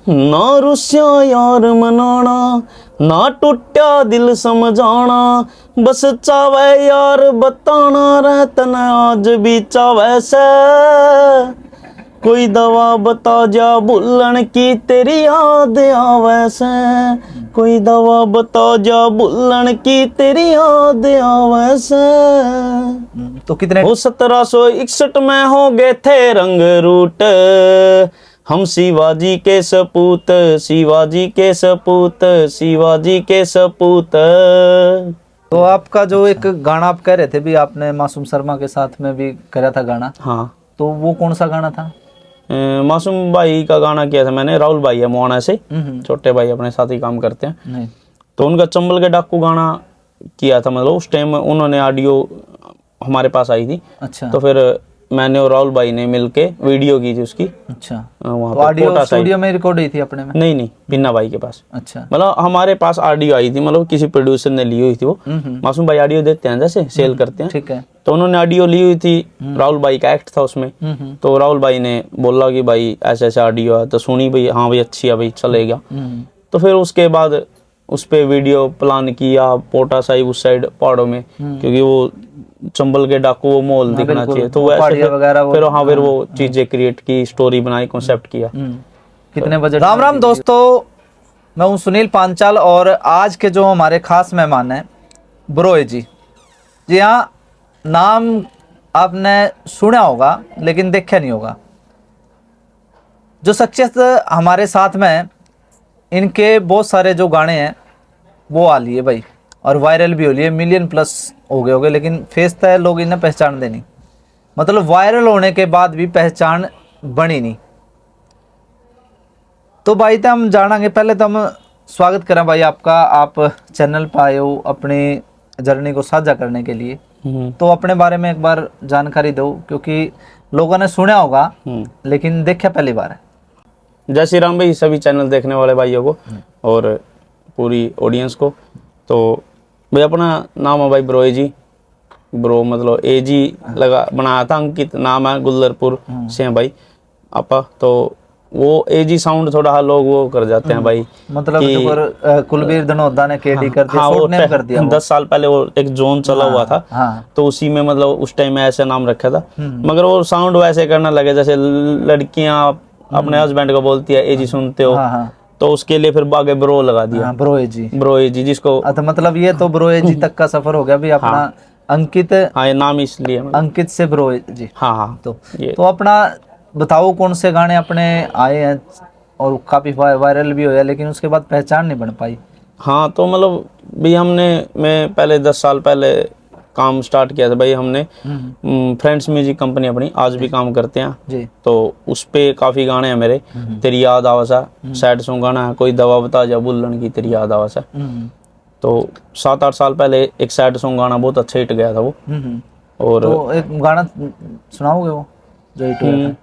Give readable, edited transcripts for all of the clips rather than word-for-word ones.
ना रुस्या यार मनाना, ना टूटा दिल समझाना, बस चावे यार बताना रे तने आज भी चावे से। कोई दवा बता जा भूलन की तेरी याद आवे से, कोई दवा बता जा भूलन की तेरी याद आवे से। तो कितने वो 1761 में हो गए थे रंग रूट, हम शिवाजी के सपूत, शिवाजी के सपूत, शिवाजी के सपूत। तो आपका जो एक गाना आप कह रहे थे भी, आपने मासूम शर्मा के साथ में भी करा था गाना, हाँ, तो वो कौन सा गाना था? मासूम भाई का गाना किया था मैंने, राहुल भाई है मोहाना से, छोटे भाई अपने साथ ही काम करते हैं। नहीं। तो उनका चंबल के डाकू गाना किया था, मतलब उस टाइम उन्होंने ऑडियो हमारे पास आई थी। अच्छा। तो फिर मैंने और राहुल भाई ने मिलके वीडियो की थी उसकी। अच्छा। वहाँ तो पे ऑडियो कोटा साइड। स्टूडियो में रिकॉर्ड हुई थी अपने में? नहीं नहीं, बिन्ना भाई के पास। अच्छा। मतलब हमारे पास ऑडियो आई थी, मतलब किसी प्रोड्यूसर ने ली हुई थी वो। मासूम भाई ऑडियो देते हैं जैसे सेल करते हैं, ठीक है। तो उन्होंने ऑडियो ली हुई थी, राहुल भाई का एक्ट था उसमें। तो राहुल भाई ने बोला कि भाई ऐसे ऐसे ऑडियो है, तो सुनी भाई, हाँ भाई अच्छी है भाई, चलेगा। तो फिर उसके बाद उस पे वीडियो प्लान किया पोटा साहिब उस साइड पहाड़ों में, क्योंकि वो चंबल के डाकू वो माहौल दिखना चाहिए, तो वैसे फिर हाँ फिर वो चीजें क्रिएट की, स्टोरी बनाई, कॉन्सेप्ट किया। कितने बजट? राम राम दोस्तों, मैं हूं सुनील पांचाल और आज के जो हमारे खास मेहमान हैं ब्रोए जी। जी हाँ, नाम आपने सुना होगा लेकिन देखा नहीं होगा। जो शख्सियत हमारे साथ में है, इनके बहुत सारे जो गाने हैं वो आ लिए भाई, और वायरल भी हो लिए, मिलियन प्लस हो गए होंगे, लेकिन फेस तो है, लोग इन्हें पहचान दे नहीं। मतलब वायरल होने के बाद भी पहचान बनी नहीं। तो भाई तो हम जानेंगे, पहले तो हम स्वागत करें भाई आपका, आप चैनल पर आए हो अपनी जर्नी को साझा करने के लिए। तो अपने बारे में एक बार जानकारी दो, क्योंकि लोगों ने सुना होगा लेकिन देखा पहली बार है। जय श्री राम भाई सभी चैनल देखने वाले भाइयों को और पूरी ऑडियंस को। तो भाई अपना नाम है भाई ब्रोए जी। ब्रो मतलब ए जी लगा बनाया था, अंकित नाम है, गुल्लरपुर से हैं भाई आपा। तो वो ए जी साउंड थोड़ा लोग वो कर जाते हैं भाई, मतलब कि कुलबीर धनोदा ने केडी कर दिया, शॉर्ट नेम कर दिया। 10 साल पहले वो एक जोन चला हुआ था, तो उसी में मतलब उस टाइम में ऐसे नाम रखा था। मगर वो साउंड वैसे करना लगे जैसे लड़कियां अपने हस्बैंड को बोलती है ए जी सुनते हो, तो उसके लिए फिर बागे ब्रो लगा दिया, ब्रोए जी। ब्रोए जी जिसको मतलब ये तो ब्रोए जी तक का सफर हो गया भी अपना। अंकित, हाँ ये नाम इसलिए अंकित से ब्रोए जी। हाँ। तो अपना बताओ कौन से गाने अपने आए हैं और काफी वायरल भी हुआ, लेकिन उसके बाद पहचान नहीं बन पाई। हाँ तो मतलब भी मैं पहले 10 साल पहले काम स्टार्ट किया था भाई हमने, फ्रेंड्स म्यूजिक कंपनी अपनी आज भी काम करते हैं जी। तो उस पे काफी गाने हैं मेरे। तेरी याद आवासा सैड सॉन्ग गाना है, कोई दवा बता जा भूलन की तेरी याद आवासा। तो 7-8 साल पहले एक सैड सॉन्ग गाना बहुत अच्छा हिट गया था वो। और तो एक गाना सुनाओगे वो जो हिट हुआ था?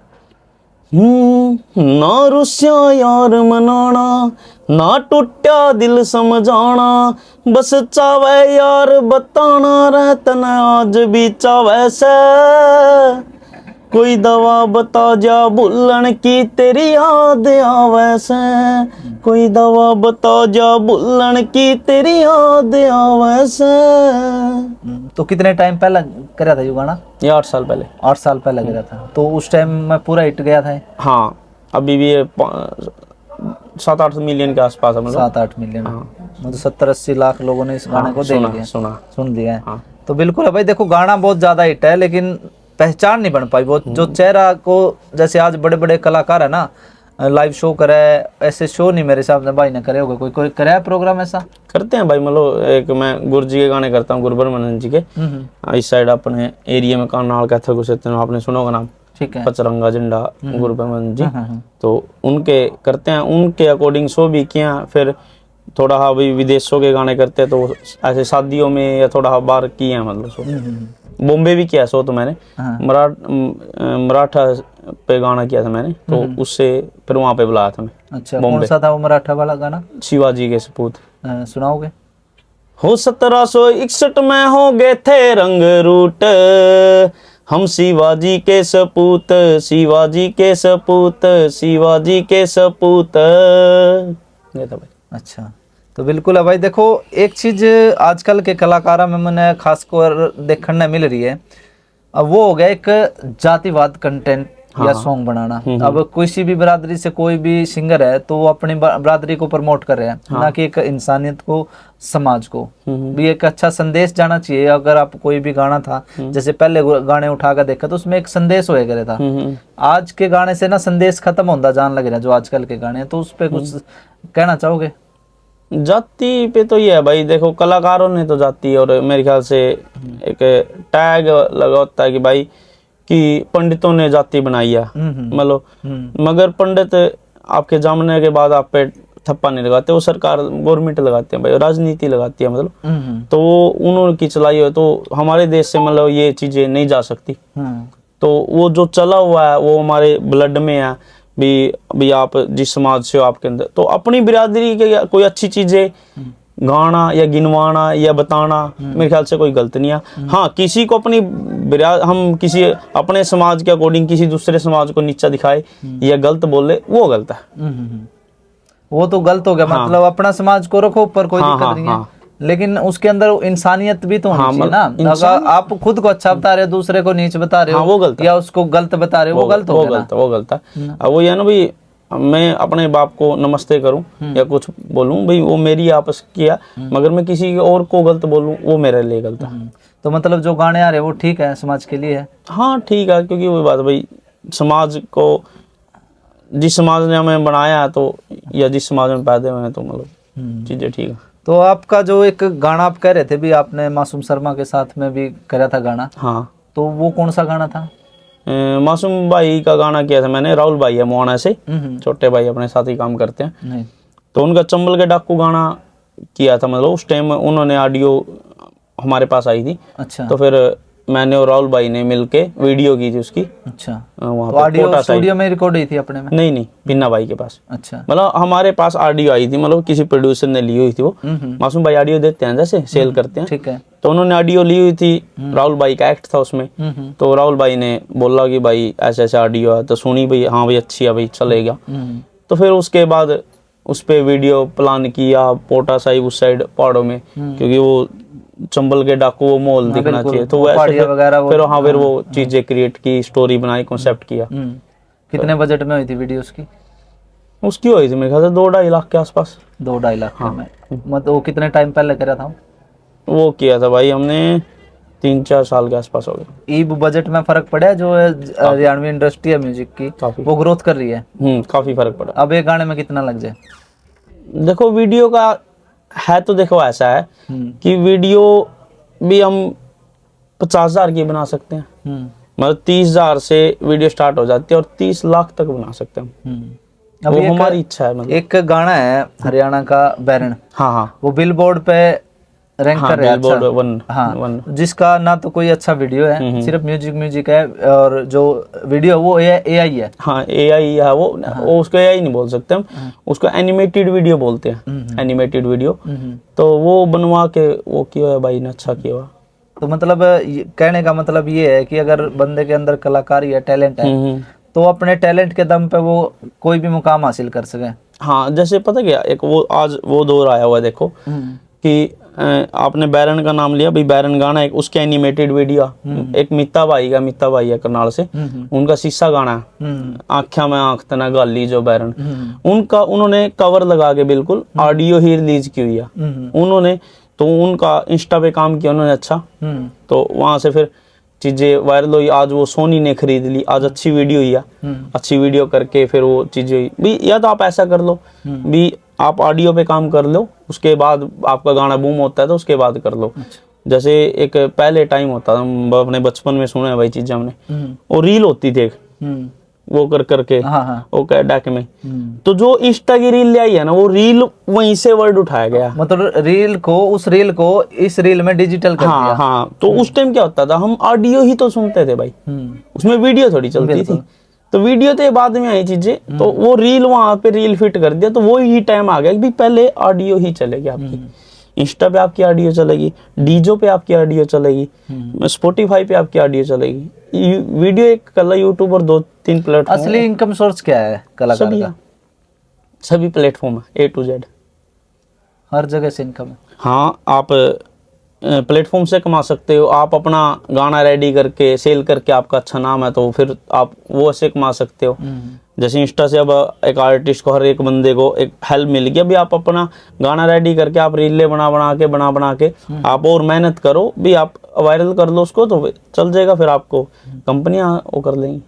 ना रुस्या यार मनाना, ना टूटा दिल समझाना, बस चावे यार बताना रे तने आज भी चावे से। कोई दवा बता जा भूलन की तेरी याद आवे से, कोई दवा बता जा भूलन की तेरी याद आवे से। तो कितने टाइम पहले करा था ये गाना? ये 8 साल पहले। 8 साल पहले करा था, तो उस टाइम में पूरा हिट गया था। हाँ अभी भी 7-8 मिलियन के आसपास है, मतलब 7-8 मिलियन। मतलब 70-80 लाख लोगों ने इस गाने को देख लिया, सुन दिया है। तो बिल्कुल है भाई, देखो गाना बहुत ज्यादा हिट है लेकिन पहचान नहीं बन पाई। वो जो चेहरा को, जैसे आज बड़े बड़े कलाकार है ना, लाइव शो करे, ऐसे शो नहीं मेरे हिसाब से भाई ने करे होगा। कोई कराया प्रोग्राम ऐसा? करते हैं भाई, मतलब एक मैं गुरु जी के गाने करता हूँ, गुरबरमन जी के। इस साइड अपने एरिया में कानाल कहते हैं, आपने सुना होगा नाम, ठीक है, पचरंगा झंडा गुरबरमन जी। तो उनके करते हैं, उनके अकॉर्डिंग शो भी किया। फिर थोड़ा हाँ भाई विदेशों के गाने करते हैं, तो ऐसे शादियों में या थोड़ा बाहर किए हैं, मतलब शो बॉम्बे भी किया शो। तो मैंने मराठा पे गाना किया था मैंने, तो उससे फिर वहाँ पे बुलाया था मैं। अच्छा, कौन सा था वो मराठा वाला गाना? शिवाजी के सपूत। सुनाओगे? हो 1761 में हो गए थे रंग रूट, हम शिवाजी के सपूत, शिवाजी के सपूत, शिवाजी के सपूत। ये था भाई। अच्छा, तो बिल्कुल है भाई। देखो एक चीज आजकल के कलाकारों में मैंने खास कर देखने मिल रही है, अब वो हो गया एक जातिवाद कंटेंट या सॉन्ग बनाना। अब किसी भी बिरादरी से कोई भी सिंगर है तो वो अपनी बिरादरी को प्रमोट कर रहे हैं, ना कि एक इंसानियत को, समाज को भी एक अच्छा संदेश जाना चाहिए। अगर आप कोई भी गाना था, जैसे पहले गाने उठा कर देखा तो उसमें एक संदेश होया करे था। आज के गाने से ना संदेश खत्म होता जान लग रहा है, जो आजकल के गाने हैं। तो उस पर कुछ कहना चाहोगे? जाति पे तो ये है भाई, देखो कलाकारों ने तो जाति और मेरे ख्याल से एक टैग लगा होता है कि भाई कि पंडितों ने जाति बनाई है, मतलब मगर पंडित आपके जमाने के बाद आप पे थप्पा नहीं लगाते, वो सरकार गवर्नमेंट लगाते हैं भाई, राजनीति लगाती है मतलब। तो वो उन्होंने चलाई है, तो हमारे देश से मतलब ये चीजें नहीं जा सकती। तो वो जो चला हुआ है वो हमारे ब्लड में है भी आप जिस समाज से हो आपके अंदर, तो अपनी बिरादरी के कोई अच्छी चीजें गाना या गिनवाना या बताना मेरे ख्याल से कोई गलत नहीं है। हाँ, किसी को अपनी हम किसी अपने समाज के अकॉर्डिंग किसी दूसरे समाज को नीचा दिखाए या गलत बोले, वो गलत है। वो तो गलत हो गया। मतलब अपना समाज को रखो ऊपर, कोई दिक्कत नहीं है, लेकिन उसके अंदर इंसानियत भी तो होनी चाहिए ना। अगर आप खुद को अच्छा बता रहे हो, दूसरे को नीच बता रहे हो, वो गलत, या उसको गलत बता रहे हो, वो गलत हो गया। वो गलत है। अब वो ये ना भाई, मैं अपने बाप को नमस्ते करूं या कुछ बोलूं भाई, वो मेरी आपस किया, मगर मैं किसी और को गलत बोलूं वो मेरे लिए गलत है। तो मतलब जो गाने आ रहे हैं वो ठीक है, समाज के लिए है? हाँ ठीक है, क्योंकि वो बात भाई, समाज को जिस समाज ने हमें बनाया है तो, या जिस समाज में पैदा हुए हैं, तो मतलब चीजें ठीक है। तो आपका जो एक गाना आप कह रहे थे भी, आपने मासूम शर्मा के साथ में भी करा था गाना, हाँ, तो वो कौन सा गाना था? मासूम भाई का गाना किया था मैंने, राहुल भाई है मोहाना से, छोटे भाई अपने साथ ही काम करते हैं। नहीं। तो उनका चंबल के डाकू गाना किया था, मतलब उस टाइम उन्होंने ऑडियो हमारे पास आई थी। अच्छा। तो फिर मैंने और राहुल भाई ने मिलके वीडियो की थी उसकी। अच्छा, वहाँ तो ऑडियो स्टूडियो में रिकॉर्ड हुई थी अपने में? नहीं, पिन्ना भाई के पास। अच्छा, मतलब हमारे पास ऑडियो आई थी, मतलब किसी प्रोड्यूसर ने ली हुई थी वो। मासूम भाई ऑडियो देते हैं, जैसे सेल करते हैं, ठीक है। तो उन्होंने ऑडियो ली हुई थी, राहुल भाई का एक्ट था उसमें। तो राहुल भाई ने बोला कि भाई ऐसे ऐसे ऑडियो है, तो सुनी भाई, हाँ भाई अच्छी है भाई, चलेगा। तो फिर उसके बाद उस पे वीडियो प्लान किया, पोटा साहिब उस साइड पहाड़ों में, क्योंकि वो चंबल के डाकू वो माहौल दिखना चाहिए, तो वैसे फिर वो चीजें क्रिएट की, स्टोरी बनाई, कॉन्सेप्ट किया। कितने बजट में हुई थी वीडियो उसकी? उसकी हुई थी मेरे ख्याल से 2-2.5 लाख के आसपास। 2-2.5 लाख में? मतलब वो कितने टाइम पहले करा था? वो किया था भाई हमने 3-4 साल के आसपास हो गए। ई बजट में फर्क पड़ा है? जो हरियाणवी इंडस्ट्री है म्यूजिक की, वो ग्रोथ कर रही है? काफी फर्क पड़ा। अब एक गाने में कितना लग जाए? देखो वीडियो का है तो देखो ऐसा है कि वीडियो भी हम 50,000 की बना सकते हैं, मतलब 30,000 से वीडियो स्टार्ट हो जाती है और 30 लाख तक बना सकते हैं। अब वो हमारी इच्छा है। मतलब एक गाना है हरियाणा का बैरन, हाँ, वो बिलबोर्ड पे रैंक कर रहा है, अच्छा। हाँ, जिसका ना तो कोई अच्छा वीडियो है, सिर्फ म्यूजिक है, और जो वीडियो वो एआई है। हाँ, एआई है वो। उसको एआई नहीं बोल सकते हम, उसको एनिमेटेड वीडियो बोलते हैं, एनिमेटेड वीडियो। तो वो बनवा के वो किया है भाई ने, अच्छा किया हुआ। तो मतलब कहने का मतलब ये है कि अगर बंदे के अंदर कलाकारी है, टैलेंट है, तो अपने टैलेंट के दम पे वो कोई भी मुकाम हासिल कर सके। हाँ, जैसे पता क्या, एक वो आज वो दौर आया हुआ है, देखो कि आपने बैरन का नाम लिया भाई, बैरन गाना एक उसके एनिमेटेड वीडियो, एक मित्ता भाई है करनाल से, उनका शीशा गाना है, आँख्या में आँख तना गाली जो बैरन, उनका उन्होंने कवर लगा के बिल्कुल ऑडियो ही रिलीज की हुई है उन्होंने। तो उनका इंस्टा पे काम किया उन्होंने, अच्छा। तो वहां से फिर चीजें वायरल हुई। आज वो सोनी ने खरीद ली, आज अच्छी वीडियो हुई है, अच्छी वीडियो करके फिर वो चीजें हुई भी। या तो आप ऐसा कर लो भी, आप ऑडियो पे काम कर लो, उसके बाद आपका गाना बूम होता है तो उसके बाद कर लो। जैसे एक पहले टाइम होता था, हम अपने बचपन में सुने हैं भाई चीजें हमने, वो रील होती थी वो कर करके, वो क्या डाक में, तो जो इंस्टा की रील ले आई है ना, वो रील वहीं से वर्ड उठाया गया, मतलब रील को, उस रील को इस रील में डिजिटल कर दिया। हाँ, तो उस टाइम क्या होता था, हम ऑडियो ही तो सुनते थे भाई, उसमें वीडियो थोड़ी चलती थी। तो वीडियो तो बाद में आई चीजें, तो वो रील वहां पे रील फिट कर दिया, तो वो ही टाइम आ गया कि पहले ऑडियो ही चलेगी आपकी। इंस्टा पे आपकी ऑडियो चलेगी, डीजो पे आपकी ऑडियो चलेगी, स्पॉटिफाई पे आपकी ऑडियो चलेगी। वीडियो एक कला यूट्यूब और 2-3 प्लेटफॉर्म। असली इनकम सोर्स क्या है कलाकार सभी का? सभी प्लेटफॉर्म है, A to Z, हर जगह से इनकम है। हाँ, आप प्लेटफॉर्म से कमा सकते हो। आप अपना गाना रेडी करके सेल करके आपका अच्छा नाम है तो फिर आप वो ऐसे कमा सकते हो। जैसे इंस्टा से अब एक आर्टिस्ट को, हर एक बंदे को एक हेल्प मिल गई। अभी आप अपना गाना रेडी करके आप रीलें बना बना के आप और मेहनत करो भी, आप वायरल कर लो उसको तो चल जाएगा, फिर आपको कंपनियां वो कर लेंगी।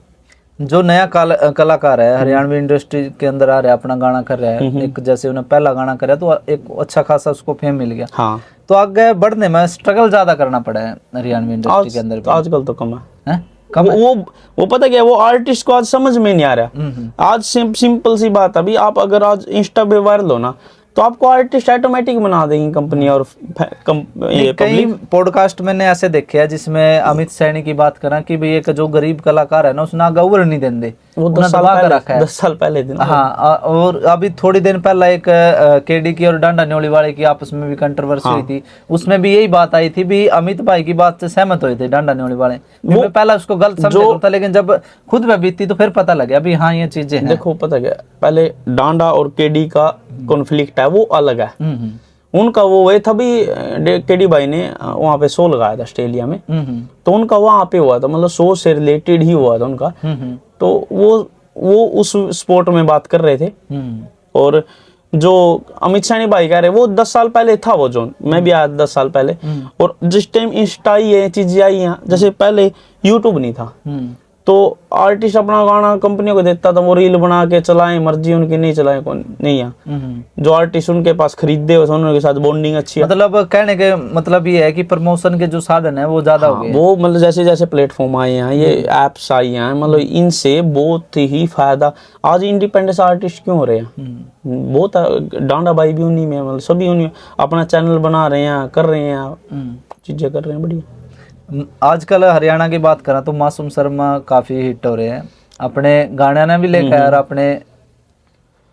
जो नया कलाकार है हरियाणवी इंडस्ट्री के अंदर आ रहा है, अपना गाना कर रहा है, एक जैसे उन्हें पहला गाना कर रहा है तो एक अच्छा खासा उसको फेम मिल गया, हाँ, तो आगे बढ़ने में स्ट्रगल ज्यादा करना पड़ा है हरियाणवी इंडस्ट्री के अंदर भी। आजकल तो कम है। हैं? कम है? वो पता क्या है, वो आर्टिस्ट को आज समझ में नहीं आ रहा। आज सिंपल सी बात, अभी आप अगर आज इंस्टा पे वायरल हो ना तो आपको आर्टिस्ट ऑटोमेटिक बना देंगी कंपनी और ये कई पॉडकास्ट मैंने ऐसे देखे हैं जिसमें अमित सैनी की बात करा कि भाई एक जो गरीब कलाकार है ना उसने आगे उभर नहीं देंदे, वो उन्हें दबा के रखा है। 10 साल पहले दिन। हाँ, और अभी थोड़ी दिन पहले एक केडी की और डांडा न्योली वाले की आपस में भी कंट्रोवर्सी हुई थी, उसमें भी यही बात आई थी भी अमित भाई की बात से सहमत हुए थे डांडा न्योली वाले। वो पहले उसको गलत समझा था, लेकिन जब खुद पे बीती तो फिर पता लगा अभी हाँ ये चीजें हैं। देखो पता क्या, पहले डांडा और केडी का कॉन्फ्लिक्ट है वो अलग है। उनका वो था भी, केडी भाई ने वहाँ पे शो लगाया था ऑस्ट्रेलिया में, तो उनका वहाँ पे हुआ था, मतलब शो से रिलेटेड ही हुआ था उनका। तो वो उस स्पोर्ट में बात कर रहे थे। और जो अमित सैनी भाई कह रहे वो 10 साल पहले था वो जोन, मैं भी आया 10 साल पहले। और जिस टाइम इंस्टा ये चीजें आई हैं, जैसे पहले यूट्यूब नहीं था तो आर्टिस्ट अपना गाना कंपनियों को देता था, वो रील बना के चलाएं, मर्जी उनकी, नहीं चलाएं कौन नहीं है। जो आर्टिस्ट उनके पास खरीदे हुए उनके साथ बॉन्डिंग अच्छी है। मतलब कहने के मतलब ये है कि प्रमोशन के जो साधन है वो ज्यादा हो गए। वो मतलब जैसे जैसे प्लेटफॉर्म आए हैं, ये एप्स आई हैं, मतलब इनसे बहुत ही फायदा। आज इंडिपेंडेंट आर्टिस्ट क्यों हो रहे हैं, बहुत डांडा भाई भी उन्हीं में, मतलब सभी उन्हीं अपना चैनल बना रहे हैं, कर रहे हैं, चीजें कर रहे हैं बढ़िया। आजकल हरियाणा की बात करा तो मासूम शर्मा काफी हिट हो रहे हैं, अपने गाने ने भी लेकर और अपने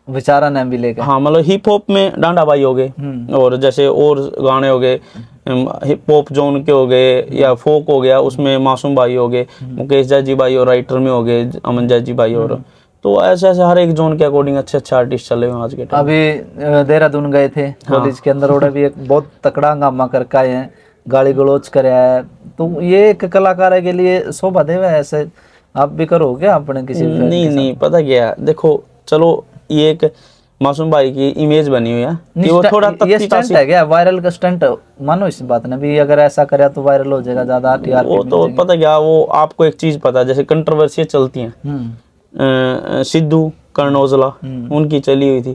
विचारा ने भी लेकर। हाँ, मतलब हिप हॉप में डांडा भाई हो गए, और जैसे और गाने हो गए हिप हॉप जोन के हो गए या फोक हो गया, उसमें मासूम भाई हो गए, मुकेश जैजी भाई, और राइटर में हो गए अमन जैजी भाई। और तो ऐसे ऐसे हर एक जोन के अकॉर्डिंग अच्छे अच्छे आर्टिस्ट चले हुए आज के टाइम। अभी देहरादून गए थे कॉलेज के अंदर, और भी एक बहुत तकड़ा हंगामा करके आए हैं, गाली गलौज कराया है, तो ये एक कलाकार के लिए शोभा देव है। ऐसे आप भी करो क्या अपने किसी? नहीं पता क्या, देखो चलो ये एक मासूम भाई की इमेज बनी हुई है कि वो थोड़ा ये स्टंट है क्या, वायरल का स्टंट मानो इस बात ने भी, अगर ऐसा करे तो वायरल हो जाएगा ज्यादा टीआरपी। वो तो पता क्या, वो आपको एक चीज पता है, जैसे कंट्रोवर्सी चलती हैं, सिद्धू कर्नौजला उनकी चली हुई थी,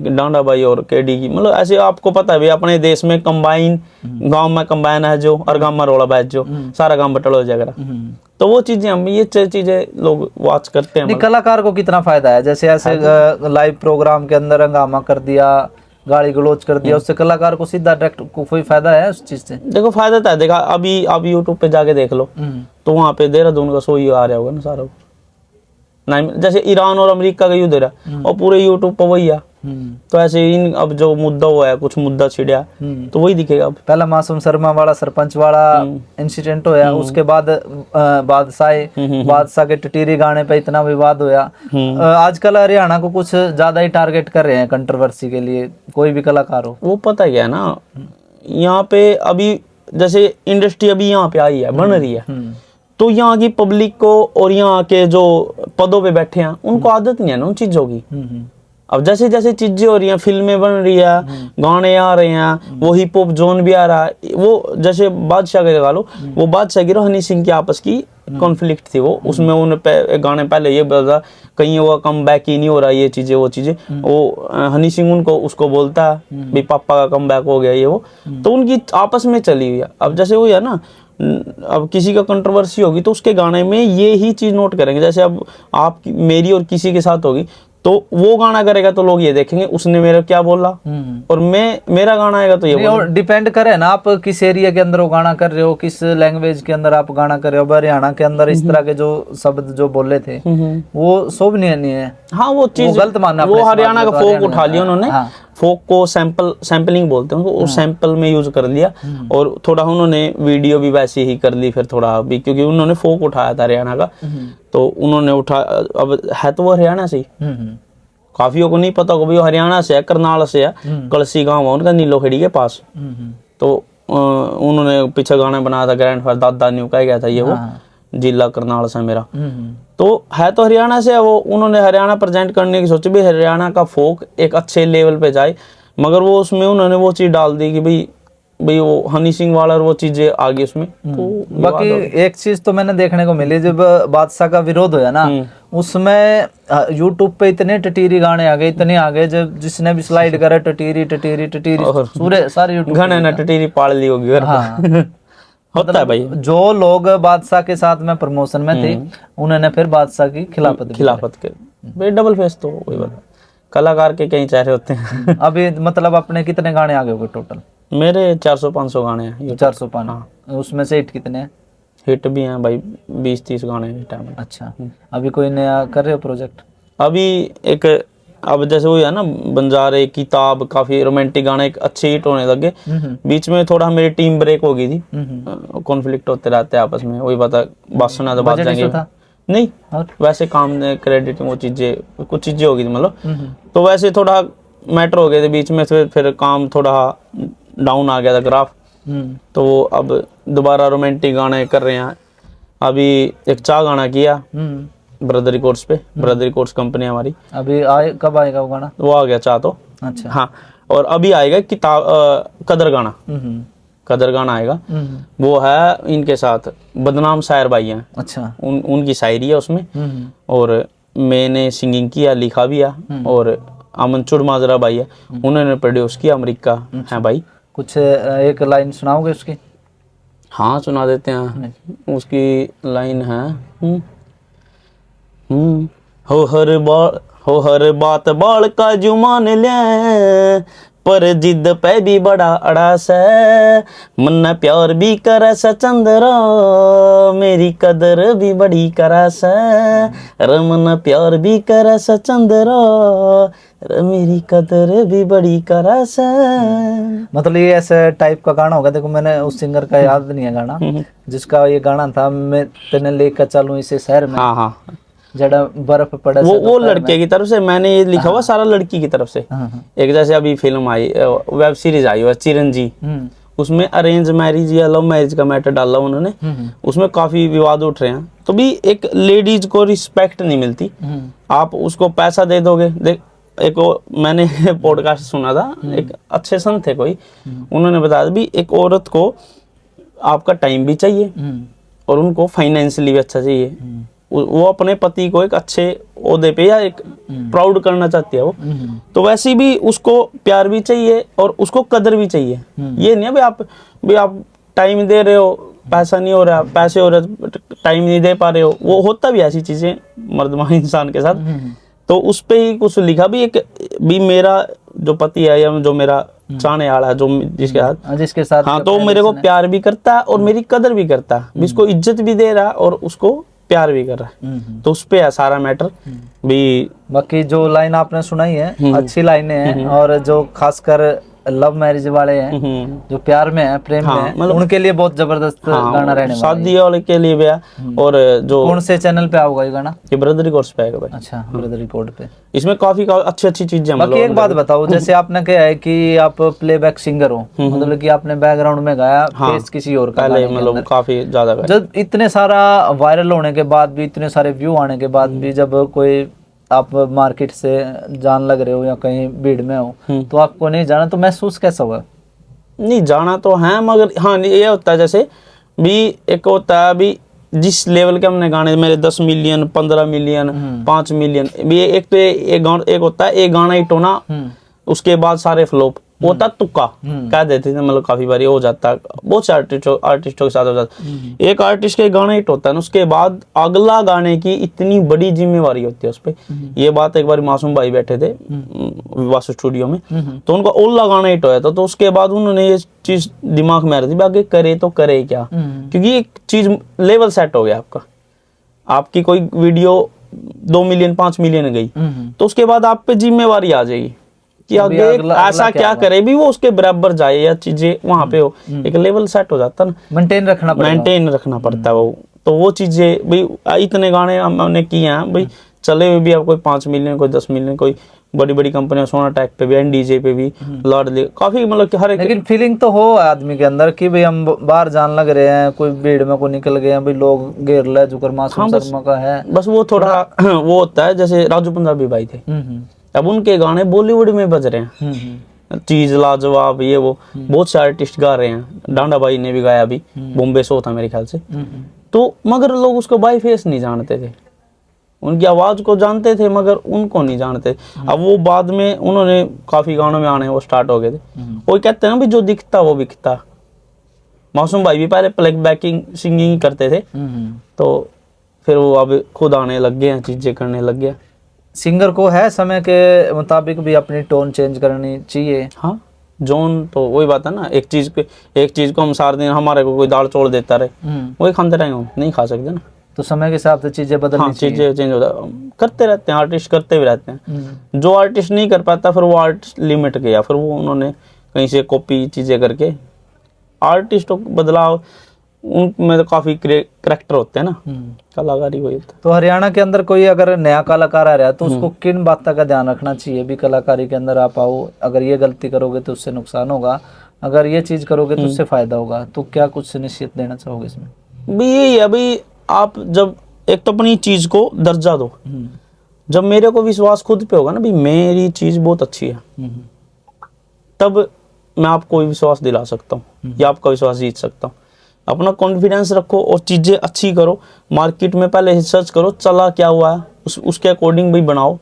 डांडा भाई और केडी की, मतलब ऐसे आपको पता है भी अपने देश में कंबाइन, गांव में कंबाइन है जो, और गांव में रोला बैच जो, सारा गांव बटल हो जाएगा। तो वो चीजें हम ये चीजें लोग वॉच करते हैं। कलाकार को कितना फायदा है, जैसे ऐसे लाइव प्रोग्राम के अंदर हंगामा कर दिया, गाली गलौज कर दिया, उससे कलाकार को सीधा डायरेक्ट कोई फायदा है उस चीज से? देखो फायदा तो है, देखा अभी आप यूट्यूब पे जाके देख लो तो वहाँ पे देहरादून का शो ही आ रहा होगा ना सारा, जैसे ईरान और अमेरिका का युद्ध रहा और पूरे यूट्यूब पर वही है। तो ऐसे इन अब जो मुद्दा हुआ है, कुछ मुद्दा छिड़ा तो वही दिखेगा। अब पहला मासूम शर्मा वाला सरपंच वाला इंसिडेंट होया, उसके बाद बादशाह के टिटीरी गाने पे इतना विवाद होया। आजकल हरियाणा को कुछ ज्यादा ही टारगेट कर रहे हैं कंट्रोवर्सी के लिए, कोई भी कलाकार हो। वो पता क्या है ना, यहाँ पे अभी जैसे इंडस्ट्री अभी यहाँ पे आई है, बन रही है, तो यहाँ की पब्लिक को और यहाँ के जो पदों पे बैठे हैं उनको आदत नहीं है ना उन चीजों की। अब जैसे जैसे चीजें हो रही हैं, फिल्में बन रही है, गाने आ रहे हैं, वो हिप हॉप जोन भी आ रहा है, वो जैसे बादशाह के लगा लो, वो बादशाह की और हनी सिंह की आपस की कॉन्फ्लिक्ट थी, वो उसमें उन गाने पहले ये बोला कहीं वो कम बैक ही नहीं हो रहा, ये चीजें वो चीजें, वो हनी सिंह उनको उसको बोलता है भाई पापा का कम बैक हो गया ये वो, तो उनकी आपस में चली हुई है। अब जैसे वो है ना, अब किसी का कंट्रोवर्सी होगी तो उसके गाने में ये ही चीज नोट करेंगे, जैसे अब आप मेरी और किसी के साथ होगी तो वो गाना करेगा तो लोग ये देखेंगे उसने मेरा क्या बोला, और मेरा गाना आएगा तो ये और डिपेंड करे ना आप किस एरिया के अंदर वो गाना कर रहे हो, किस लैंग्वेज के अंदर आप गाना कर रहे हो। हरियाणा के अंदर इस तरह के जो शब्द जो बोले थे वो शोभनीय नहीं है। हाँ, वो चीज गलत मानना, वो हरियाणा का फोक उठा लिया उन्होंने। फोक को सैम्पलिंग बोलते हैं उनको, वो सैंपल में यूज कर लिया। और थोड़ा उन्होंने वीडियो भी वैसे ही कर ली फिर थोड़ा भी, क्योंकि उन्होंने फोक उठाया था हरियाणा का, तो उन्होंने उठा, अब है तो वो हरियाणा से ही, काफियों को नहीं पता होगा भी वो हरियाणा से है, करनाल से है, कलसी गांव है उनका नीलोखेड़ी के पास। तो उन्होंने पीछे गाना बनाया था ग्रैंडफादर दादा न्यू का गया था ये, वो जिला करनाल से मेरा, तो है तो हरियाणा से है वो। उन्होंने हरियाणा प्रेजेंट करने की सोची भी, हरियाणा का फोक एक अच्छे लेवल पे जाए, मगर वो उसमें उन्होंने वो चीज डाल दी कि भाई वो हनी सिंह वाला और वो चीजें आ गई उसमें। तो बाकी एक चीज तो मैंने देखने को मिली, जब बादशाह का विरोध हुआ ना, उसमें यूट्यूब पे इतने टटीरी गाने आ गए, इतने आ गए, जब जिसने भी स्लाइड करा टटीरी टटीरी टटीरी, पूरे सारे यूट्यूब गाने ना टटीरी पाल ली होगी। हाँ। होता है भाई, जो लोग बादशाह के साथ में प्रमोशन में थे, उन्होंने फिर बादशाह की खिलाफत के भाई, डबल फेस तो वही बात, कलाकार के कई चेहरे होते हैं। अभी मतलब अपने कितने गाने आ गए होंगे टोटल? मेरे 400-500 गाने हैं। 405। हाँ। उसमें से हिट कितने हैं? हिट भी हैं भाई 20-30 गाने हिट हैं। अच्छा, अभी कोई नया कर रहे हो प्रोजेक्ट? अभी एक, अब जैसे वो है ना बंजारे किताब, काफी रोमांटिक गाने एक अच्छे हिट होने लगे। बीच में थोड़ा मेरी टीम ब्रेक हो गई थी, कॉन्फ्लिक्ट होते रहते हैं आपस में, वही पता बात सुना तो बात जाएंगे नहीं, वैसे काम ने क्रेडिट वो चीजें कुछ चीजें हो गई थी मतलब, तो वैसे थोड़ा मैटर हो गए थे बीच में, फिर काम थोड़ा डाउन आ गया था ग्राफ। तो वो अब दोबारा रोमांटिक गाने कर रहे हैं। अभी एक चाह गाना किया ब्रदर रिकॉर्ड्स पे, ब्रदर रिकॉर्ड्स कंपनी हमारी। अभी कब आएगा वो गाना? वो आ गया चाह तो। अच्छा। हाँ, और अभी आएगा किताब कदर गाना, कदर गाना आएगा। वो है इनके साथ बदनाम शायर भाई हैं। अच्छा। उनकी शायरी है उसमें, और मैंने सिंगिंग किया, लिखा भी है, और अमन चुड़माजरा भाई है, उन्होंने प्रोड्यूस किया, अमेरिका है भाई। कुछ एक लाइन सुनाओगे उसकी? हाँ सुना देते हैं। उसकी लाइन है, हो हर बात बाल का जुमान ले, पर जिद पे भी बड़ा अड़ास है, मन्ना प्यार भी करे चंद्रा, मेरी कदर भी बड़ी करास है, रमन प्यार भी करे चंद्रा, मेरी कदर भी बड़ी करास है। मतलब ये ऐसे टाइप का गाना होगा। देखो मैंने उस सिंगर का याद नहीं है गाना, जिसका ये गाना था, मैं तेने लेकर चलूं इसे शहर में, हाँ हाँ, जड़ा बर्फ पड़े। वो लड़के की तरफ से मैंने ये लिखा हुआ सारा, लड़की की तरफ से। एक जैसे अभी फिल्म आई, वेब सीरीज आई हुआ चिरंजी, उसमें अरेंज मैरिज या लव मैरिज का मैटर डाला उन्होंने, उसमें काफी विवाद उठ रहे हैं। तो भी एक लेडीज को रिस्पेक्ट नहीं मिलती, आप उसको पैसा दे दोगे। देख एक मैंने पॉडकास्ट सुना था, एक अच्छे संत थे कोई, उन्होंने बताया भी एक औरत को आपका टाइम भी चाहिए और उनको फाइनेंशियली भी अच्छा चाहिए। वो अपने पति को एक अच्छे ओहदे पे या एक प्राउड करना चाहती है वो, तो वैसे भी उसको प्यार भी चाहिए और उसको कदर भी चाहिए। ये नहीं है भाई आप टाइम दे रहे हो, पैसा नहीं हो रहा, पैसे हो रहे, टाइम नहीं दे पा रहे हो। वो होता भी ऐसी चीजें मर्दमा इंसान के साथ। तो उस पे ही कुछ लिखा भी, एक भी मेरा जो पति है या जो मेरा चाहने वाला है, जो जिसके साथ हाँ, तो मेरे को प्यार भी करता है और मेरी कदर भी करता है, इसको इज्जत भी दे रहा है और उसको प्यार भी कर रहा है। तो उस पे है सारा मैटर भी। बाकी जो लाइन आपने सुनाई है अच्छी लाइनें हैं, और जो खासकर लव मैरिज वाले हैं, जो प्यार में है, प्रेम में है, मतलब उनके लिए बहुत जबरदस्त गाना रहने वाला है। शादी वाले के लिए भी है। और जो कौन से चैनल पे आऊगा ये गाना? ये ब्रदर रिकॉर्ड्स पे आएगा भाई। अच्छा, ब्रदर रिकॉर्ड पे। इसमें काफी अच्छी अच्छी चीजें। बाकी एक बात बताओ, जैसे आपने कहा है कि आप प्लेबैक सिंगर हो, मतलब कि आपने बैकग्राउंड में गाया, फेस किसी और का, मतलब काफी ज्यादा। जब इतने सारा वायरल होने के बाद भी, इतने सारे व्यू आने के बाद भी, जब कोई आप मार्केट से जान लग रहे हो या कहीं भीड़ में हो, तो आपको नहीं जाना, तो महसूस कैसा हुआ? नहीं जाना तो है, मगर हाँ ये होता है जैसे भी, एक होता है अभी जिस लेवल के हमने गाने, मेरे 10 मिलियन 15 मिलियन 5 मिलियन भी, एक तो एक होता है एक गाना हिट होना, उसके बाद सारे फ्लॉप होता, तुक्का कह देते थे, मतलब काफी बार हो जाता है, बहुत से आर्टिस्टों के साथ हो जाता है। एक आर्टिस्ट के गाना हिट होता है ना, उसके बाद अगला गाने की इतनी बड़ी जिम्मेवारी होती है उस पर। ये बात एक बार मासूम भाई बैठे थे वासु स्टूडियो में, तो उनका ओला गाना हिट होया था, तो उसके बाद उन्होंने ये चीज दिमाग में आ रही थी, आगे करे तो करे क्या, क्योंकि एक चीज लेवल सेट हो गया आपका। आपकी कोई वीडियो 2 मिलियन 5 मिलियन गई, तो उसके बाद आप पे जिम्मेवारी आ जाएगी कि अभी आगे अगला ऐसा क्या होगा? करे भी वो उसके बराबर जाए या चीजें वहां पे हो, एक लेवल सेट हो जाता ना, मेंटेन रखना पड़ेगा। मेंटेन रखना पड़ता है वो। तो वो चीजें भाई इतने गाने हमने किए हैं भाई, चले हुए भी अब कोई 5 मिलियन, कोई 10 मिलियन, कोई बड़ी बड़ी कंपनियां सोनाटेक पे भी, एनडीजे पे भी, लाडली, काफी मतलब कि हर एक। लेकिन फीलिंग तो हो आदमी के अंदर कि भाई हम बाहर जान लग रहे हैं, कोई भीड़ में को निकल गए हैं, भाई लोग घेर ले, जुकर मासूम हाँ, शर्मा का है। बस वो थोड़ा वो होता है, जैसे राजू पंजाबी भाई थे, अब उनके गाने बॉलीवुड में बज रहे हैं, चीज लाजवाब, ये वो बहुत से आर्टिस्ट गा रहे हैं, डांडा भाई ने भी गाया अभी, बॉम्बे शो था मेरे ख्याल से। तो मगर लोग उसको बाई फेस नहीं जानते थे, उनकी आवाज को जानते थे मगर उनको नहीं जानते। अब वो बाद में उन्होंने काफी गानों में आने वो स्टार्ट हो गए थे। वो कहते हैं ना भी जो दिखता वो बिकता। मासूम भाई भी पहले प्लेक बैकिंग सिंगिंग करते थे, तो फिर वो अब खुद आने लग गए हैं, चीजें करने लग गया। सिंगर को है समय के मुताबिक भी अपनी टोन चेंज करनी चाहिए। हाँ, जोन तो वही बात है ना, एक चीज को हम सारे दिन हमारे को कोई दाल चोड़ देता रहे, वही खाते रहेंगे, हम नहीं खा सकते ना। तो समय के हिसाब से चीजें बदलनी हाँ, चाहिए। चीजें चेंज होता करते रहते हैं, आर्टिस्ट करते भी रहते हैं। जो आर्टिस्ट नहीं कर पाता फिर वो आर्टिस्ट लिमिट गया, फिर वो उन्होंने कहीं से कॉपी चीजें करके, आर्टिस्टों को बदलाव उनमें तो काफी करेक्टर होते हैं ना, कलाकारी वही होता है। तो हरियाणा के अंदर कोई अगर नया कलाकार आ रहा है तो उसको किन बातों का ध्यान रखना चाहिए भी कलाकारी के अंदर आप आओ, अगर ये गलती करोगे तो उससे नुकसान होगा, अगर ये चीज करोगे तो उससे फायदा होगा, तो क्या कुछ निश्चित देना चाहोगे इसमें? भी यही है भाई, आप जब एक तो अपनी चीज को दर्जा दो, जब मेरे को विश्वास खुद पे होगा ना भी मेरी चीज बहुत अच्छी है, तब मैं आपको विश्वास दिला सकता हूँ या आपका विश्वास जीत सकता हूँ। अपना कॉन्फिडेंस रखो और चीजें अच्छी करो, मार्केट में पहले सर्च करो चला क्या हुआ है, उसके अकॉर्डिंग भी बनाओ,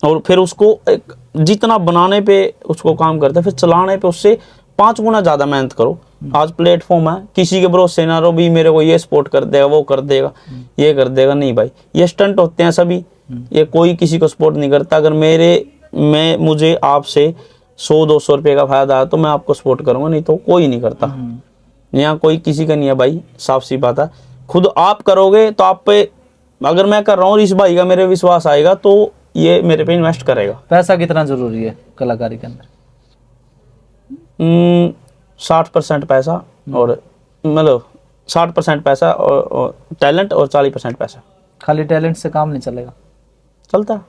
और फिर उसको एक जितना बनाने पे उसको काम करते हैं, फिर चलाने पे उससे 5 गुना ज्यादा मेहनत करो। आज प्लेटफॉर्म है, किसी के भरोसे ना रहो भी मेरे को ये सपोर्ट कर देगा, वो कर देगा, ये कर देगा, नहीं भाई, ये स्टंट होते हैं सभी, ये कोई किसी को सपोर्ट नहीं करता। अगर मुझे आपसे 100-200 रुपये का फायदा है तो मैं आपको सपोर्ट करूंगा, नहीं तो कोई नहीं करता। यहाँ कोई किसी का नहीं है भाई, साफ सी बात है। खुद आप करोगे तो आप पे, अगर मैं कर रहा हूँ इस भाई का मेरे विश्वास आएगा तो ये मेरे पे इन्वेस्ट करेगा। पैसा कितना जरूरी है कलाकारी के अंदर? 60% पैसा, और मतलब 60% पैसा और टैलेंट, और 40% पैसा। खाली टैलेंट से काम नहीं चलेगा, चलता।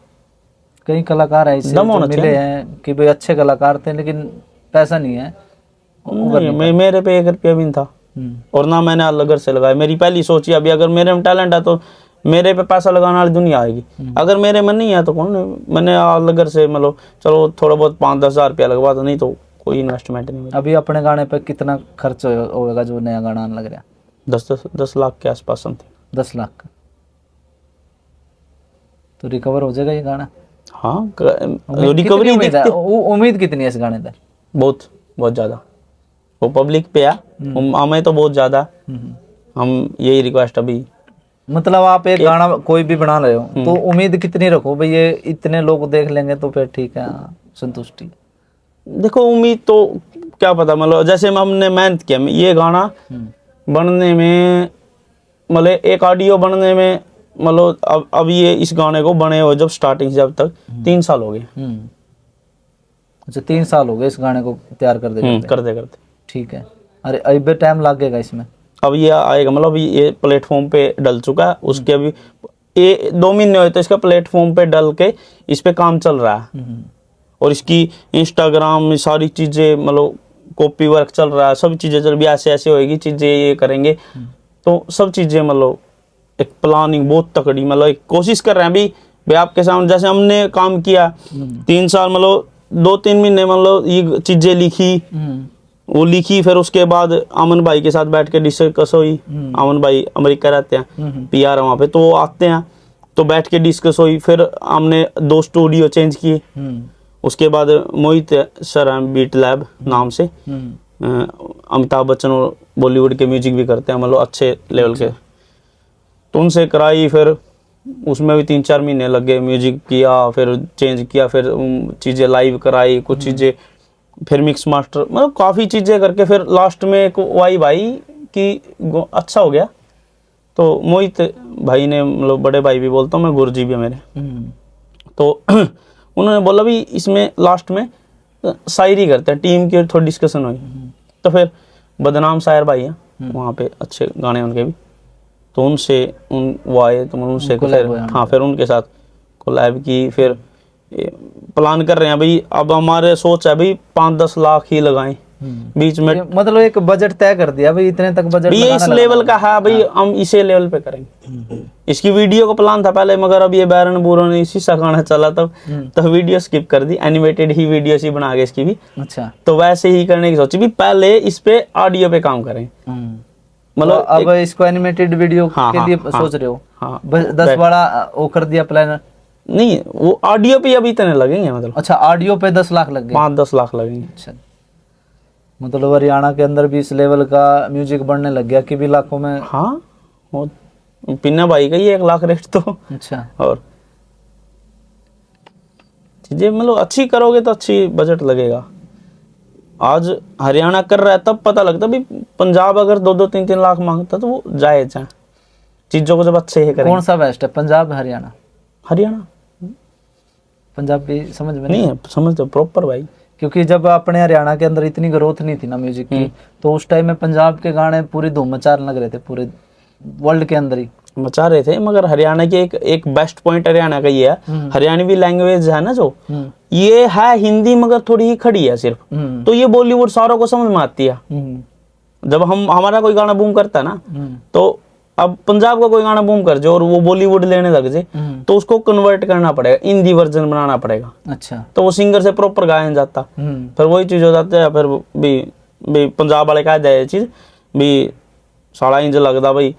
कई कलाकार ऐसे दम जो होना मिले चाहिए। हैं कि भाई अच्छे कलाकार थे लेकिन पैसा नहीं है। नहीं, मेरे पे 1 रुपया भी नहीं था, और ना मैंने अलगर से लगाया। मेरी पहली सोची अभी अगर मेरे में टैलेंट है तो मेरे पे पैसा लगाने वाली दुनिया आएगी, अगर मेरे में नहीं है तो कौन। मैंने अलगर से मतलब चलो थोड़ा बहुत 5-10 हज़ार रुपया लगवा दो, नहीं तो कोई इन्वेस्टमेंट नहीं। अभी अपने गाने पे कितना खर्च होगा जो नया गाना आने लग रहा है? 10 लाख के आसपास समथिंग। 10 लाख का तो रिकवर हो जाएगा ये गाना? हाँ, रिकवरी रिकवरी उम्मीद कितनी है इस गाने पर? बहुत ज्यादा। वो पब्लिक पे है, हमें तो बहुत ज्यादा। हम यही रिक्वेस्ट अभी, मतलब आप एक गाना कोई भी बना रहे हो तो उम्मीद कितनी रखो भाई ये इतने लोग देख लेंगे तो फिर ठीक है, संतुष्टि? देखो उम्मीद तो क्या पता, मतलब जैसे हमने मेहनत किया, ये गाना बनने में मतलब एक ऑडियो बनने में मतलब अब ये इस गाने को बने हुए जब स्टार्टिंग से अब तक 3 साल हो गए। अच्छा, 3 साल हो गए इस गाने को तैयार करते? ठीक है। अरे अभी टाइम लगेगा इसमें? अब ये आएगा, मतलब ये प्लेटफॉर्म पे डल चुका है, उसके अभी 2 महीने हुए तो इसका प्लेटफॉर्म पे डल के इस पे काम चल रहा है, और इसकी इंस्टाग्राम में सारी चीजें मतलब कॉपी वर्क चल रहा है, सब चीजें चल भी ऐसे होएगी चीजें, ये करेंगे तो सब चीजें मतलब एक प्लानिंग बहुत तकड़ी, मतलब एक कोशिश कर रहे हैं भाई आपके सामने। जैसे हमने काम किया 3 साल, मतलब 2-3 महीने मतलब ये चीजें लिखी, फिर उसके बाद अमन भाई के साथ बैठ के डिस्कस हुई। अमन भाई अमेरिका रहते हैं, पीआर है वहाँ पे, तो वो आते हैं तो बैठ के डिस्कस हुई। फिर हमने 2 स्टूडियो चेंज किए। उसके बाद मोहित सर हैं बीट लैब नाम से, अमिताभ बच्चन और बॉलीवुड के म्यूजिक भी करते हैं, मतलब अच्छे लेवल के, तो उनसे कराई। फिर उसमें भी 3-4 महीने लग गए, म्यूजिक किया, फिर चेंज किया, फिर चीज़ें लाइव कराई, कुछ चीज़ें, फिर मिक्स मास्टर, मतलब काफ़ी चीज़ें करके फिर लास्ट में एक वाई भाई कि अच्छा हो गया। तो मोहित भाई ने, मतलब बड़े भाई भी बोलता हूँ मैं, गुरुजी भी है मेरे, तो उन्होंने बोला भी इसमें लास्ट में शायरी करते हैं, टीम की थोड़ी डिस्कशन हुई। तो फिर बदनाम शायर भाई हैं वहाँ पे, अच्छे गाने उनके भी, तो उनसे वो आए, तो उनसे फिर हाँ फिर उनके साथ कोलैब की। फिर प्लान कर रहे हैं भाई, अब हमारे सोच है भाई 5-10 लाख ही लगाएं बीच में, मतलब एक बजट तय कर दिया भाई, इतने तक बजट ये इस लेवल का है भाई, हम इसे लेवल पे करेंगे। इसकी वीडियो का प्लान था पहले, मगर अब ये बैरन बूरो ने इसी सा गाना चला तो वीडियो स्किप कर दी, एनिमेटेड ही वीडियो ही बना के इसकी भी। अच्छा, तो वैसे ही करने की सोची भी, पहले इस पे ऑडियो पे काम करें। मतलब अब इसको एनिमेटेड वीडियो के लिए सोच रहे हो? हाँ, 10-12 वो कर दिया प्लान? नहीं, वो ऑडियो पे अभी इतने लगेंगे, मतलब अच्छा, ऑडियो पे 10 लाख लग गए, 5-10 लाख लगेंगे। अच्छा, मतलब हरियाणा के अंदर भी इस लेवल का म्यूजिक बढ़ने लग गया कि भी लाखों में। हाँ, वो पिन्ना भाई का ही 1 लाख रेट तो। अच्छा, और चीजें मतलब अच्छी करोगे तो अच्छी बजट लगेगा। आज हरियाणा कर रहा है तब पता लगता भी, पंजाब अगर 2-2, 3-3 लाख मांगता तो वो जायज है, चीजों को जब अच्छे ही करेंगे। कौन सा बेस्ट है, पंजाब हरियाणा? हरियाणा। पंजाब भी समझ में नहीं है, समझते प्रॉपर भाई, क्योंकि जब अपने हरियाणा के अंदर इतनी ग्रोथ नहीं थी ना म्यूजिक की, तो उस टाइम में पंजाब के गाने पूरी धूम मचाने लग रहे थे, पूरे वर्ल्ड के अंदर ही मचा रहे थे। मगर हरियाणा की एक बेस्ट पॉइंट हरियाणा का ये है, हरियाणवी लैंग्वेज है ना जो, ये है हिंदी मगर थोड़ी ही खड़ी है सिर्फ, तो ये बॉलीवुड सारों को समझ में आती है। जब हमारा कोई गाना बूम करता है ना, तो अब पंजाब का कोई गाना बूम कर जो और वो बॉलीवुड लेने लग जाए, तो उसको कन्वर्ट करना पड़ेगा, हिंदी वर्जन बनाना पड़ेगा। अच्छा, तो वो सिंगर से प्रॉपर गाया जाता, फिर वही चीज हो जाती है। फिर भी पंजाब वाले कह जाए चीज भी, साला इंज लगता भाई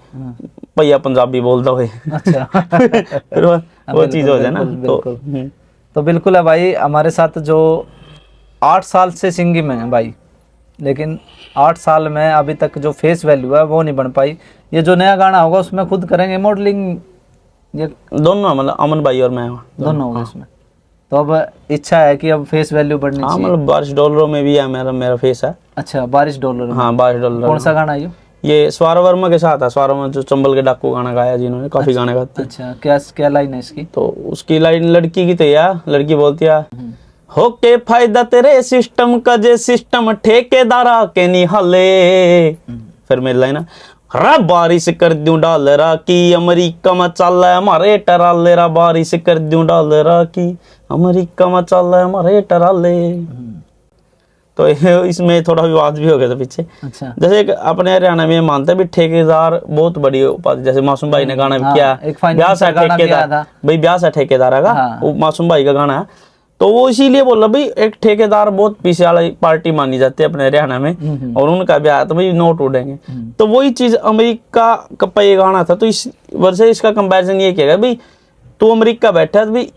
भैया पंजाबी बोलता भाई। अच्छा फिर वो चीज हो जाए ना। तो बिल्कुल है भाई, हमारे साथ जो 8 साल से सिंगिंग में है भाई, लेकिन 8 साल में अभी तक जो फेस वैल्यू है वो नहीं बन पाई। ये जो नया गाना होगा उसमें खुद करेंगे मॉडलिंग, ये दोनों, मतलब अमन भाई और मैं दोनों होंगे इसमें। तो अब इच्छा है कि अब फेस वैल्यू बढ़नी चाहिए। मतलब $12 में भी है मेरा फेस है। अच्छा, $12 हाँ, $12। कौन सा गाना है ये स्वारा वर्मा के साथ है। स्वारा वर्मा जो चंबल के डाकू गाना गाया, जिन्होंने काफी गाने गाते हैं। अच्छा, क्या लाइन है इसकी? तो उसकी लाइन लड़की की तो यार, लड़की बोलती है, होके फायदा तेरे सिस्टम का, जे सिस्टम ठेकेदारा के निहाले। फिर मेरी लाइन है, बारिश कर दूं डॉलरा की, अमेरिका में चल है हमारे टराले रा, बारिश कर दूं डॉलरा की, अमेरिका में चल है हमारे टराले। तो इसमें थोड़ा विवाद भी हो गया था पीछे। अच्छा, जैसे अपने हरियाणा में मानते हैं भी ठेकेदार बहुत बड़ी उपाधि, जैसे मासूम भाई ने गाना किया, ब्याह सा ठेकेदार भाई, ब्याह सा ठेकेदार का वो मासूम भाई का गाना है। तो वो इसीलिए बोला भाई, एक ठेकेदार बहुत पीछे वाली पार्टी मानी जाती है अपने हरियाणा में, और उनका ब्याह तो भाई नोट उड़ेंगे। तो वही चीज अमेरिका का ये गाना था, तो इस वर्ष इसका कंपैरिजन ये किया भाई, तू अमेरिका बैठा है भाई,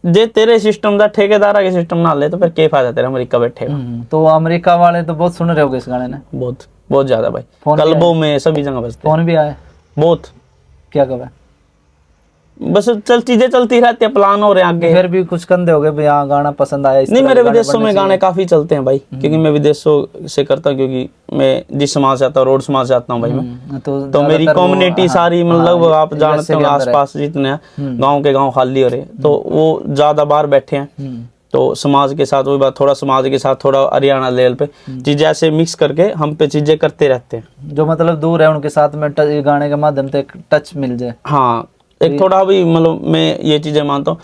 जे तेरे सिस्टम का ठेकेदार के सिस्टम ना ले तो फिर क्या फायदा तेरा अमेरिका बैठेगा। तो अमेरिका वाले तो बहुत सुन रहे होगे इस गाने ने, बहुत ज्यादा भाई, क्लबों में सभी जगह बजते। फोन भी आए बहुत, क्या कब है, बस चीजें चलती रहती है, प्लान हो रहे हैं आगे। फिर भी कुछ कंधे हो गए भाई, हाँ गाना पसंद आया। नहीं, मेरे विदेशों में गाने काफी चलते हैं भाई, क्योंकि मैं विदेशों से करता हूँ, क्योंकि मैं जिस समाज से आता हूँ, रोड समाज से आता हूँ भाई मैं, तो मेरी कम्युनिटी सारी, मतलब आप जानते हो आसपास जितने गाँव के गाँव खाली हो रहे, तो वो ज्यादा बार बैठे हैं। तो समाज के साथ वही बात, थोड़ा समाज के साथ थोड़ा हरियाणा लेवल पे चीजें ऐसे मिक्स करके हम पे चीजें करते रहते हैं। जो मतलब दूर है उनके साथ में गाने के माध्यम से टच मिल जाए। हाँ, एक थोड़ा भी, मतलब मैं ये चीजें मानता हूँ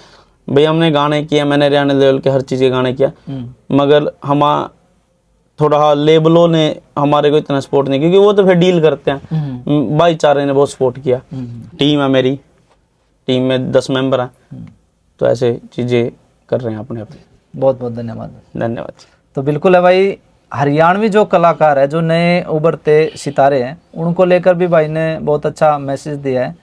भाई, हमने गाने किया, मैंने हरियाणा लेवल के हर चीज के गाने किया, मगर हम थोड़ा लेबलों ने हमारे को इतना सपोर्ट नहीं, क्योंकि वो तो फिर डील करते हैं। भाईचारे ने बहुत सपोर्ट किया। टीम है मेरी, टीम में 10 मेंबर हैं, तो ऐसे चीजें कर रहे हैं अपने अपने। बहुत बहुत धन्यवाद। धन्यवाद। तो बिल्कुल है भाई, हरियाणवी जो कलाकार है, जो नए उभरते सितारे हैं, उनको लेकर भी भाई ने बहुत अच्छा मैसेज दिया है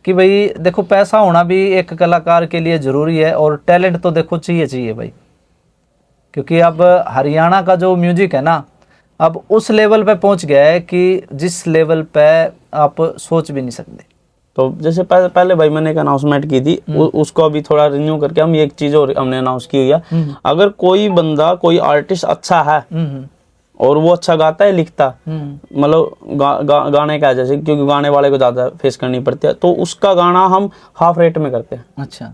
कि भाई देखो, पैसा होना भी एक कलाकार के लिए ज़रूरी है, और टैलेंट तो देखो चाहिए भाई, क्योंकि अब हरियाणा का जो म्यूजिक है ना, अब उस लेवल पे पहुंच गया है कि जिस लेवल पे आप सोच भी नहीं सकते। तो जैसे पहले भाई मैंने एक अनाउंसमेंट की थी, उसको अभी थोड़ा रिन्यू करके हम एक चीज और हमने अनाउंस की हुई है, अगर कोई बंदा, कोई आर्टिस्ट अच्छा है और वो अच्छा गाता है, लिखता, मतलब गाने का जैसे, क्योंकि गाने वाले को ज्यादा फेस करनी पड़ती है, तो उसका गाना हम हाफ रेट में करते हैं। अच्छा,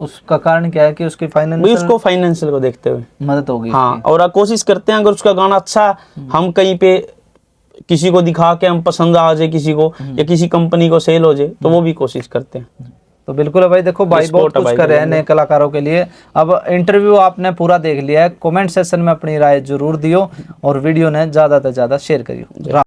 उसका कारण क्या है कि उसकी भाई फाइनेंशियल उसको फाइनेंशियल को देखते हुए मदद होगी हाँ, और कोशिश करते हैं अगर उसका गाना अच्छा हम कहीं पे किसी को दिखा के हम पसंद आ जाए किसी को या किसी कंपनी को सेल हो जाए तो वो भी कोशिश करते हैं। तो बिल्कुल है भाई, देखो भाई बहुत Sport है कुछ भाई कर रहे हैं करेंगे। नए कलाकारों के लिए। अब इंटरव्यू आपने पूरा देख लिया है, कमेंट सेक्शन में अपनी राय जरूर दियो और वीडियो ने ज्यादा से ज्यादा शेयर करियो।